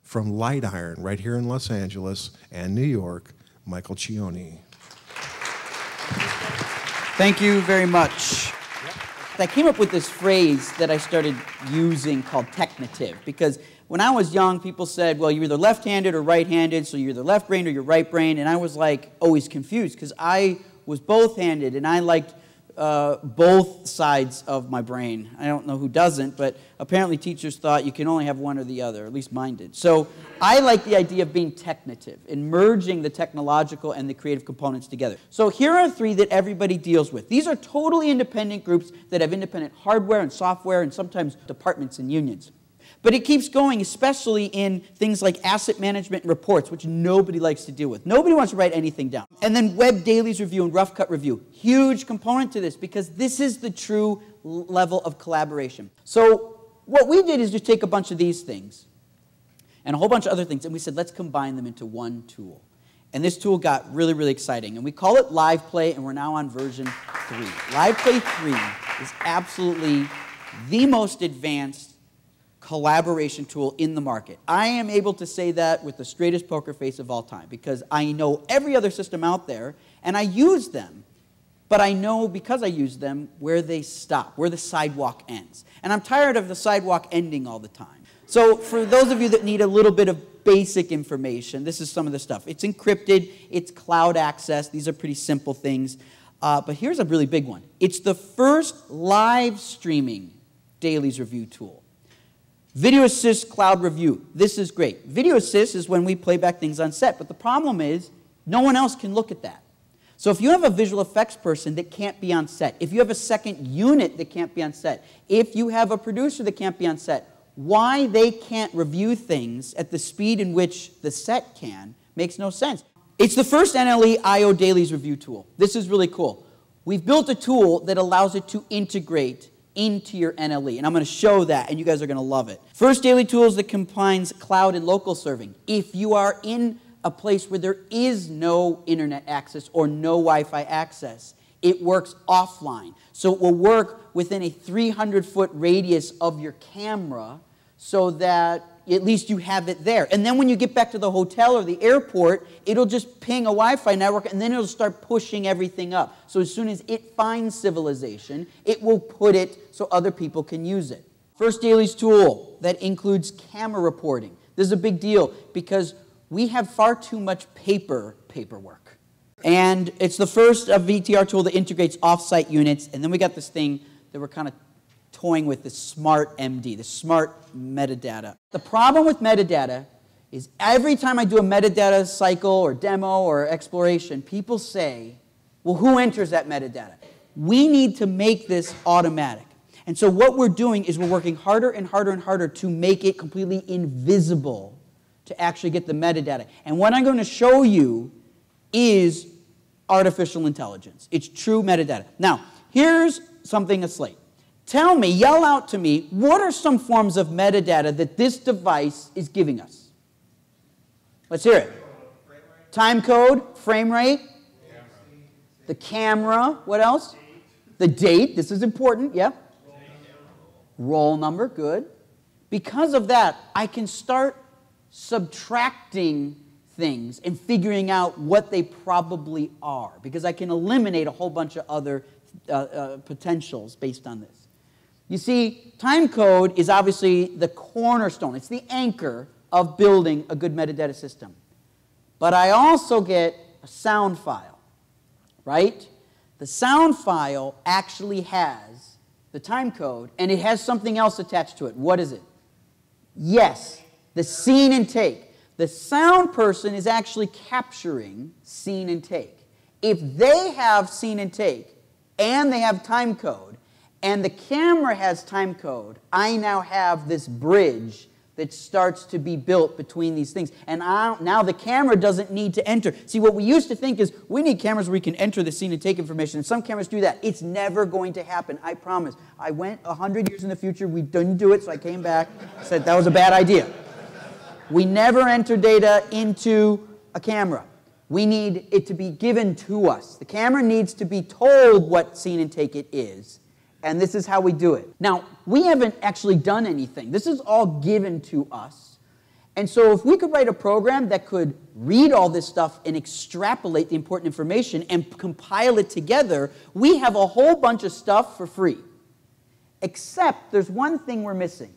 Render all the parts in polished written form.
from Light Iron, right here in Los Angeles and New York, Michael Cioni. Thank you very much. I came up with this phrase that I started using called technative, because when I was young, people said, well, you're either left-handed or right-handed, so you're either left-brained or you're right-brained, and I was like always confused because I was both-handed and I liked both sides of my brain. I don't know who doesn't, but apparently teachers thought you can only have one or the other, at least mine did. So I like the idea of being technative and merging the technological and the creative components together. So here are three that everybody deals with. These are totally independent groups that have independent hardware and software and sometimes departments and unions. But it keeps going, especially in things like asset management and reports, which nobody likes to deal with. Nobody wants to write anything down. And then web dailies review and rough cut review. Huge component to this, because this is the true level of collaboration. So what we did is just take a bunch of these things and a whole bunch of other things, and we said, let's combine them into one tool. And this tool got really, really exciting. And we call it Live Play, and we're now on version 3. Live Play 3 is absolutely the most advanced collaboration tool in the market. I am able to say that with the straightest poker face of all time, because I know every other system out there and I use them, but I know, because I use them, where they stop, where the sidewalk ends. And I'm tired of the sidewalk ending all the time. So for those of you that need a little bit of basic information, this is some of the stuff. It's encrypted, it's cloud access, these are pretty simple things. But here's a really big one. It's the first live streaming dailies review tool. Video Assist Cloud Review. This is great. Video Assist is when we play back things on set, but the problem is no one else can look at that. So if you have a visual effects person that can't be on set, if you have a second unit that can't be on set, if you have a producer that can't be on set, why they can't review things at the speed in which the set can makes no sense. It's the first NLE I/O dailies review tool. This is really cool. We've built a tool that allows it to integrate into your NLE, and I'm going to show that, and you guys are going to love it. First daily tools that combines cloud and local serving. If you are in a place where there is no internet access or no Wi-Fi access, it works offline. So it will work within a 300-foot radius of your camera so that at least you have it there. And then when you get back to the hotel or the airport, it'll just ping a Wi-Fi network, and then it'll start pushing everything up. So as soon as it finds civilization, it will put it so other people can use it. First dailies tool that includes camera reporting. This is a big deal because we have far too much paperwork. And it's the first VTR tool that integrates off-site units. And then we got this thing that we're kind of toying with, the smart MD, the smart metadata. The problem with metadata is every time I do a metadata cycle or demo or exploration, people say, well, who enters that metadata? We need to make this automatic. And so what we're doing is we're working harder and harder and harder to make it completely invisible to actually get the metadata. And what I'm going to show you is artificial intelligence. It's true metadata. Now, here's something asleep. Tell me, yell out to me, what are some forms of metadata that this device is giving us? Let's hear it. Time code, frame rate, the camera, what else? The date, this is important, yeah. Roll number, good. Because of that, I can start subtracting things and figuring out what they probably are, because I can eliminate a whole bunch of other potentials based on this. You see, time code is obviously the cornerstone. It's the anchor of building a good metadata system. But I also get a sound file, right? The sound file actually has the time code, and it has something else attached to it. What is it? Yes, the scene and take. The sound person is actually capturing scene and take. If they have scene and take, and they have time code, and the camera has time code, I now have this bridge that starts to be built between these things. And now the camera doesn't need to enter. See, what we used to think is we need cameras where we can enter the scene and take information, and some cameras do that. It's never going to happen, I promise. I went 100 years in the future, we didn't do it, so I came back, said that was a bad idea. We never enter data into a camera. We need it to be given to us. The camera needs to be told what scene and take it is. And this is how we do it. Now, we haven't actually done anything. This is all given to us. And so if we could write a program that could read all this stuff and extrapolate the important information and compile it together, we have a whole bunch of stuff for free. Except there's one thing we're missing,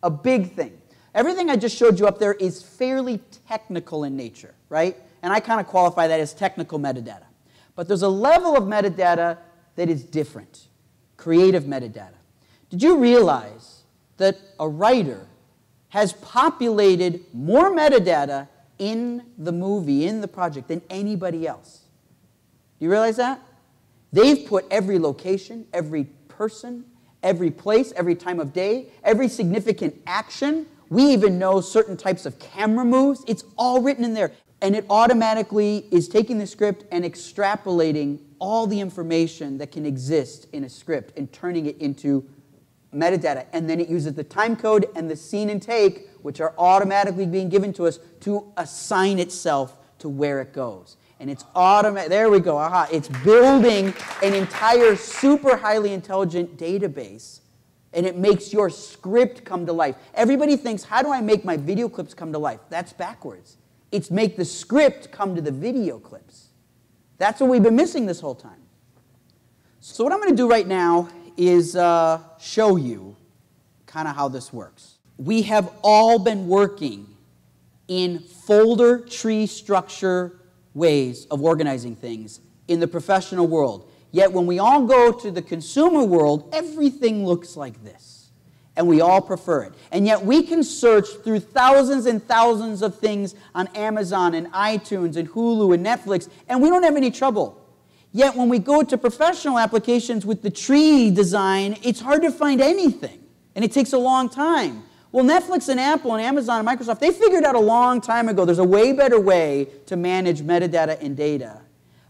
a big thing. Everything I just showed you up there is fairly technical in nature, right? And I kind of qualify that as technical metadata. But there's a level of metadata that is different, creative metadata. Did you realize that a writer has populated more metadata in the movie, in the project, than anybody else? Do you realize that? They've put every location, every person, every place, every time of day, every significant action. We even know certain types of camera moves. It's all written in there. And it automatically is taking the script and extrapolating all the information that can exist in a script and turning it into metadata. And then it uses the time code and the scene and take, which are automatically being given to us, to assign itself to where it goes. And it's automatic. There we go. Aha. It's building an entire super highly intelligent database. And it makes your script come to life. Everybody thinks, how do I make my video clips come to life? That's backwards. It's make the script come to the video clips. That's what we've been missing this whole time. So what I'm going to do right now is show you kind of how this works. We have all been working in folder tree structure ways of organizing things in the professional world. Yet when we all go to the consumer world, everything looks like this. And we all prefer it. And yet we can search through thousands and thousands of things on Amazon and iTunes and Hulu and Netflix, and we don't have any trouble. Yet when we go to professional applications with the tree design, it's hard to find anything. And it takes a long time. Well, Netflix and Apple and Amazon and Microsoft, they figured out a long time ago there's a way better way to manage metadata and data.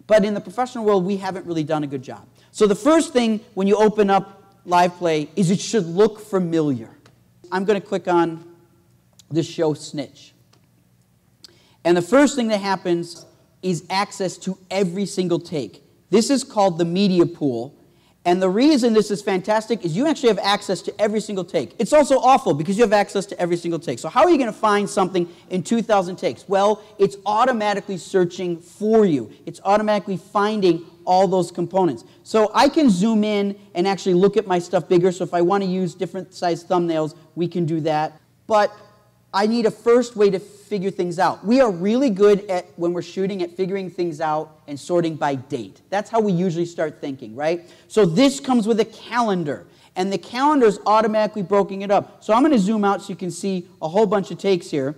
But in the professional world, we haven't really done a good job. So the first thing when you open up Live Play is it should look familiar. I'm going to click on this show Snitch. And the first thing that happens is access to every single take. This is called the media pool. And the reason this is fantastic is you actually have access to every single take. It's also awful because you have access to every single take. So how are you going to find something in 2,000 takes? Well, it's automatically searching for you. It's automatically finding all those components. So I can zoom in and actually look at my stuff bigger. So if I want to use different size thumbnails, we can do that. But I need a first way to figure things out. We are really good at, when we're shooting, at figuring things out and sorting by date. That's how we usually start thinking, right? So this comes with a calendar, and the calendar is automatically broken it up. So I'm going to zoom out so you can see a whole bunch of takes here.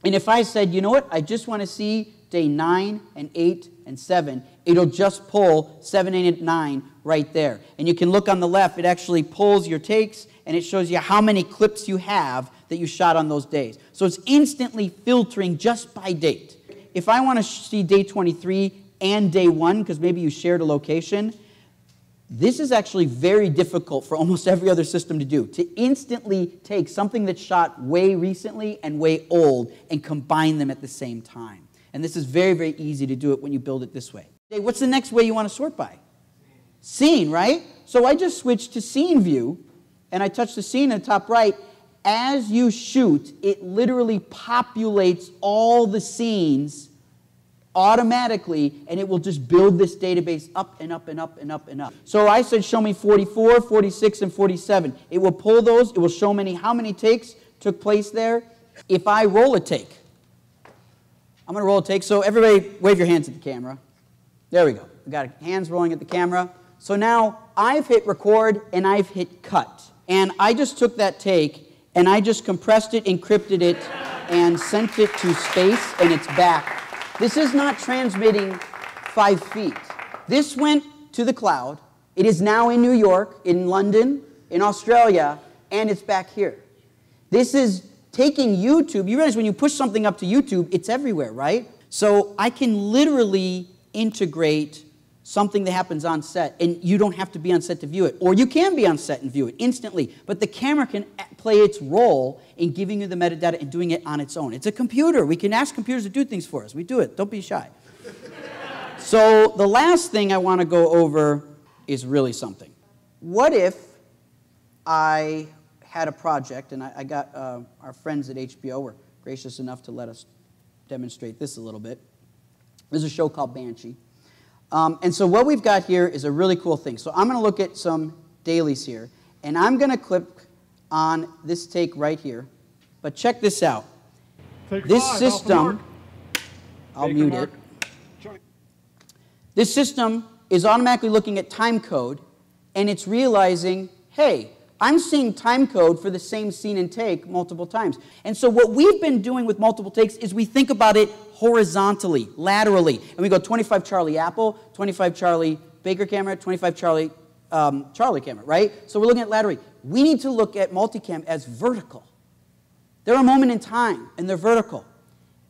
And if I said, you know what, I just want to see day 9 and 8 and 7, it'll just pull 7, 8, and 9 right there. And you can look on the left, it actually pulls your takes, and it shows you how many clips you have that you shot on those days. So it's instantly filtering just by date. If I want to see day 23 and day 1, because maybe you shared a location, this is actually very difficult for almost every other system to do, to instantly take something that's shot way recently and way old and combine them at the same time. And this is very, very easy to do it when you build it this way. What's the next way you want to sort by? Scene, right? So I just switched to scene view, and I touch the scene in the top right. As you shoot, it literally populates all the scenes automatically, and it will just build this database up and up and up and up and up. So I said, show me 44, 46, and 47. It will pull those. It will show me how many takes took place there. If I roll a take, I'm going to roll a take. So everybody wave your hands at the camera. There we go. We got hands rolling at the camera. So now I've hit record and I've hit cut. And I just took that take and I just compressed it, encrypted it, and sent it to space, and it's back. This is not transmitting 5 feet. This went to the cloud. It is now in New York, in London, in Australia, and it's back here. This is taking YouTube. You realize when you push something up to YouTube, it's everywhere, right? So I can literally integrate something that happens on set, and you don't have to be on set to view it. Or you can be on set and view it instantly, but the camera can play its role in giving you the metadata and doing it on its own. It's a computer. We can ask computers to do things for us. We do it. Don't be shy. So the last thing I want to go over is really something. What if I had a project, and I got our friends at HBO were gracious enough to let us demonstrate this a little bit. There's a show called Banshee. And so what we've got here is a really cool thing. So I'm going to look at some dailies here, and I'm going to click on this take right here. But check this out. This system, I'll mute it. This system is automatically looking at time code, and it's realizing, hey, I'm seeing time code for the same scene and take multiple times. And so what we've been doing with multiple takes is we think about it horizontally, laterally. And we go 25 Charlie Apple, 25 Charlie Baker camera, 25 Charlie Charlie camera, right? So we're looking at laterally. We need to look at multicam as vertical. They're a moment in time, and they're vertical.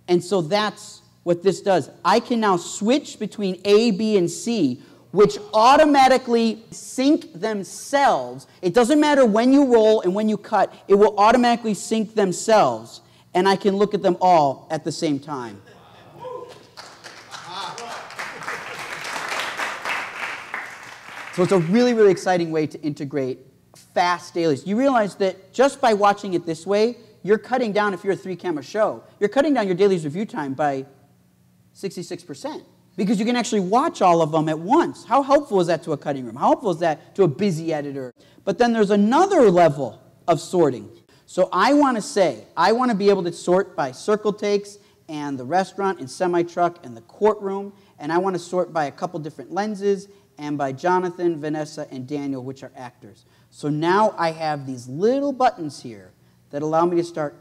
And so that's what this does. I can now switch between A, B, and C, which automatically sync themselves. It doesn't matter when you roll and when you cut. It will automatically sync themselves, and I can look at them all at the same time. So it's a really, really exciting way to integrate fast dailies. You realize that just by watching it this way, you're cutting down, if you're a 3-camera show, you're cutting down your dailies review time by 66%. Because you can actually watch all of them at once. How helpful is that to a cutting room? How helpful is that to a busy editor? But then there's another level of sorting. So I want to say, I want to be able to sort by circle takes and the restaurant and semi-truck and the courtroom. And I want to sort by a couple different lenses and by Jonathan, Vanessa, and Daniel, which are actors. So now I have these little buttons here that allow me to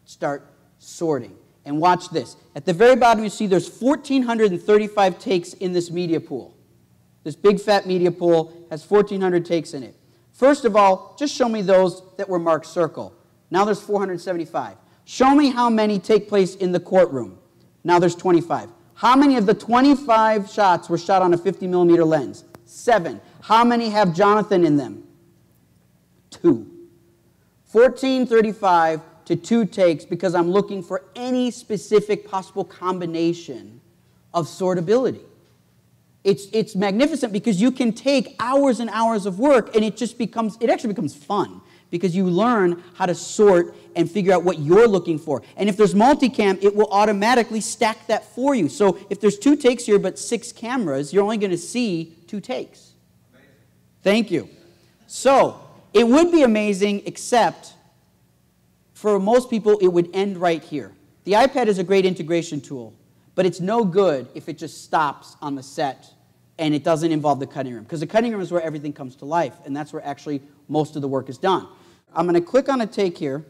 start sorting. And watch this. At the very bottom, you see there's 1,435 takes in this media pool. This big, fat media pool has 1,400 takes in it. First of all, just show me those that were marked circle. Now there's 475. Show me how many take place in the courtroom. Now there's 25. How many of the 25 shots were shot on a 50-millimeter lens? 7. How many have Jonathan in them? 2. 1,435 to 2 takes because I'm looking for any specific possible combination of sortability. It's magnificent because you can take hours and hours of work and it actually becomes fun because you learn how to sort and figure out what you're looking for. And if there's multicam, it will automatically stack that for you. So if there's 2 takes here but 6 cameras, you're only going to see 2 takes. Amazing. Thank you. So it would be amazing, except for most people, it would end right here. The iPad is a great integration tool, but it's no good if it just stops on the set and it doesn't involve the cutting room, because the cutting room is where everything comes to life, and that's where actually most of the work is done. I'm going to click on a take here,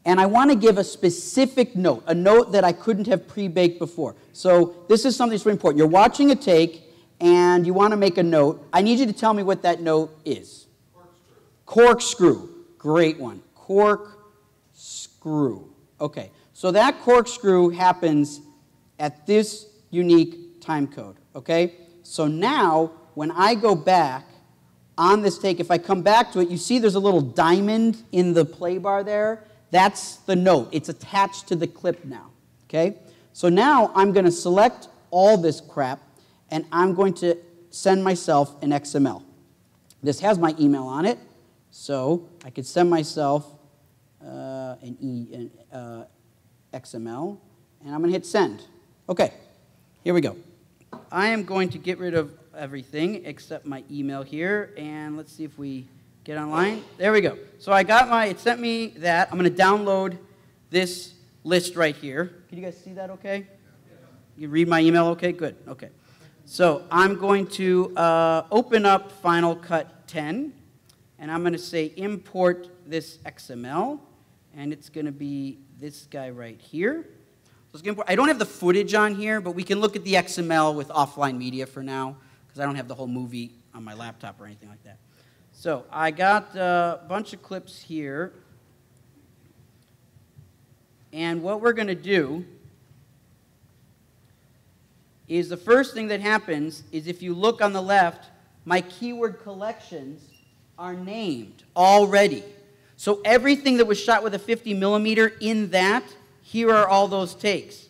and I want to give a specific note, a note that I couldn't have pre-baked before. So this is something that's very important. You're watching a take, and you want to make a note. I need you to tell me what that note is. Corkscrew. Great one. Corkscrew. Okay, so that corkscrew happens at this unique time code, okay? So now, when I go back on this take, if I come back to it, you see there's a little diamond in the play bar there. That's the note. It's attached to the clip now, okay? So now I'm going to select all this crap, and I'm going to send myself an XML. This has my email on it, so I could send myself an XML, and I'm going to hit send. Okay, here we go. I am going to get rid of everything except my email here, and let's see if we get online. There we go. So I got it sent me that. I'm going to download this list right here. Can you guys see that okay? You read my email okay? Good, okay. So I'm going to open up Final Cut 10, and I'm going to say import this XML, and it's going to be this guy right here. So it's going to import. I don't have the footage on here, but we can look at the XML with offline media for now, because I don't have the whole movie on my laptop or anything like that. So I got a bunch of clips here, and what we're going to do is the first thing that happens is if you look on the left, my keyword collections are named already. So everything that was shot with a 50 millimeter in that, here are all those takes,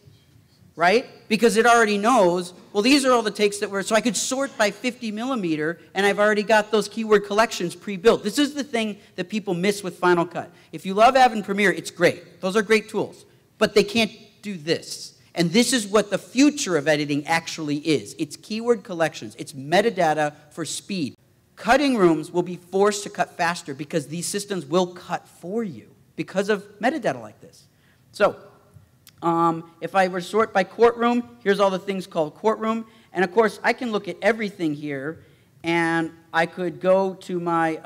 right? because it already knows, well, these are all the takes that were, so I could sort by 50 millimeter, and I've already got those keyword collections pre-built. This is the thing that people miss with Final Cut. If you love Avid and Premiere, it's great. Those are great tools. But they can't do this. And this is what the future of editing actually is. It's keyword collections. It's metadata for speed. Cutting rooms will be forced to cut faster because these systems will cut for you because of metadata like this. So, if I were to sort by courtroom, here's all the things called courtroom. And of course, I can look at everything here, and I could go to my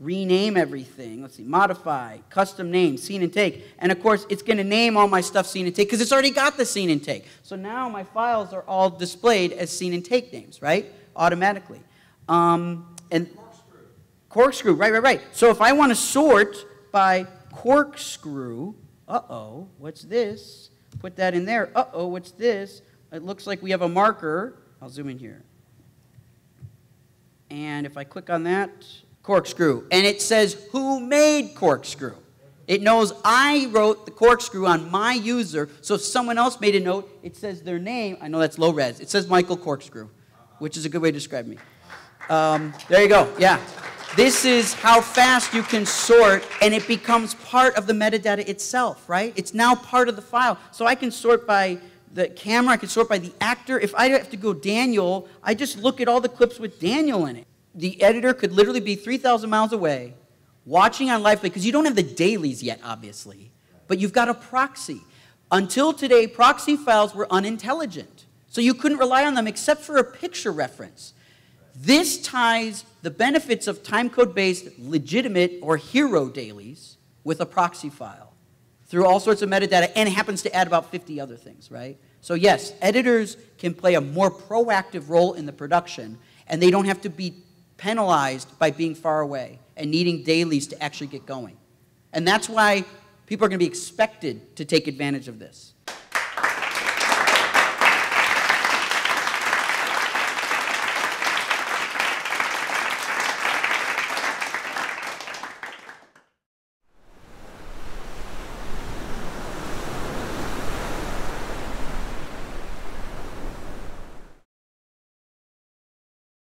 rename everything. Let's see, modify, custom name, scene and take. And of course, it's going to name all my stuff scene and take because it's already got the scene and take. So now my files are all displayed as scene and take names, right? Automatically. And corkscrew, right. So if I want to sort by corkscrew, uh-oh, what's this? Put that in there. Uh-oh, what's this? It looks like we have a marker. I'll zoom in here. And if I click on that, corkscrew. And it says, who made corkscrew? It knows I wrote the corkscrew on my user, so if someone else made a note, it says their name. I know that's low res. It says Michael Corkscrew, which is a good way to describe me. There you go, yeah. This is how fast you can sort, and it becomes part of the metadata itself, right? It's now part of the file. So I can sort by the camera, I can sort by the actor. If I have to go Daniel, I just look at all the clips with Daniel in it. The editor could literally be 3,000 miles away, watching on live play, because you don't have the dailies yet, obviously, but you've got a proxy. Until today, proxy files were unintelligent, so you couldn't rely on them except for a picture reference. This ties the benefits of timecode-based legitimate or hero dailies with a proxy file through all sorts of metadata, and it happens to add about 50 other things, right? So yes, editors can play a more proactive role in the production, and they don't have to be penalized by being far away and needing dailies to actually get going. And that's why people are going to be expected to take advantage of this.